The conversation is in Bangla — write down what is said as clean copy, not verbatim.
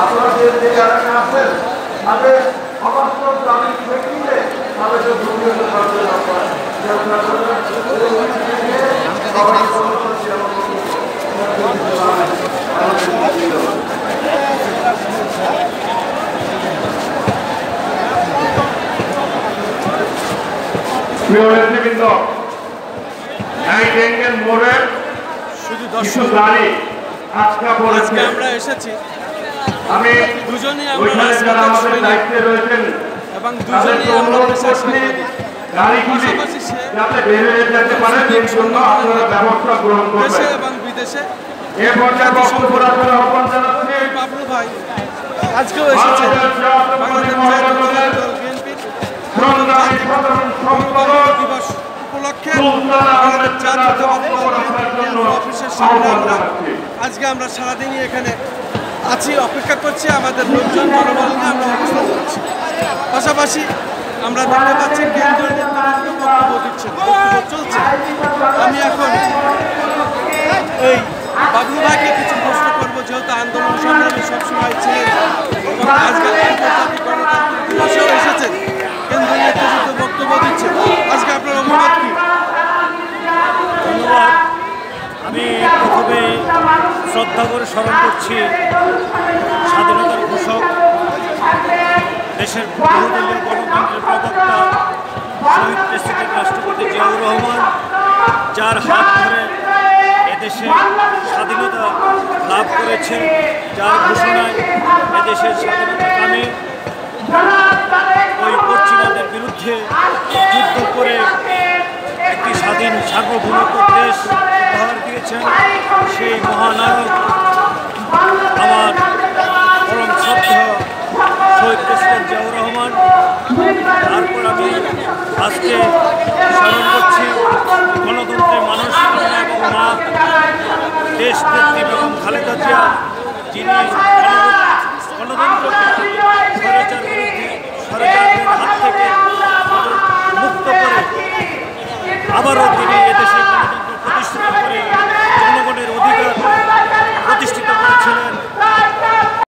আপনারা যে এলাকা আছেন তাদের অবাস্তব দাবি প্রেক্ষিতে তাদেরকে দুর্নীতি করতে আজকে আমরা এসেছি আমি দুজনেই আমরা রাজপথের দায়িত্বে রয়েছেন এবং দুজনেই আমরা পেশার সাংবাদিক পাশাপাশি দেশে এবং বিদেশে বাবলু ভাই আজকেও এসেছেন বাংলাদেশ দিবস উপলক্ষে অফিসের সামনে আজকে আমরা সারাদিনই এখানে আছি, অপেক্ষা করছি আমাদের লোকজন জনবল নিয়ে আমরা অবস্থান করছি। পাশাপাশি আমরা দেখতে পাচ্ছি কেন্দ্রীয় বক্তব্য দিচ্ছেন, বক্তব্য চলছে। আমি এখন এই বাবলু ভাইকে কিছু প্রশ্ন করবো, যেহেতু আন্দোলন সংগ্রামী সবসময় ছিলেন এবং আজকে আন্তর্জাতিক গণতান্ত্রিক দিবসেও এসেছেন, কেন্দ্রীয় নেতৃত্ব বক্তব্য দিচ্ছেন। আজকে আপনার অভিমত কি? ধন্যবাদ। আমি প্রথমে শ্রদ্ধা করে স্মরণ করছি স্বাধীনতার ঘোষক, দেশের বহুদলীয় গণতন্ত্রের প্রবক্তা শহীদ প্রেসিডেন্ট রাষ্ট্রপতি জিয়াউর রহমান, যার হাত ধরে এদেশে স্বাধীনতা লাভ করেছে, যার ঘোষণায় এদেশের স্বাধীনতাকামী ওই পশ্চিমাদের বিরুদ্ধে যুদ্ধ করে একটি স্বাধীন সার্বভৌমত্ব দেশ উপহার দিয়েছেন সেই মহানায়ক আমার পরম শ্রদ্ধা শহীদ প্রেসিডেন্ট জিয়াউর রহমান। তারপর আমি আজকে স্মরণ করছি গণতন্ত্রের মানুষ এবং মা দেশ নেত্রী এবং খালেদা জিয়া, যিনি গণতন্ত্রকে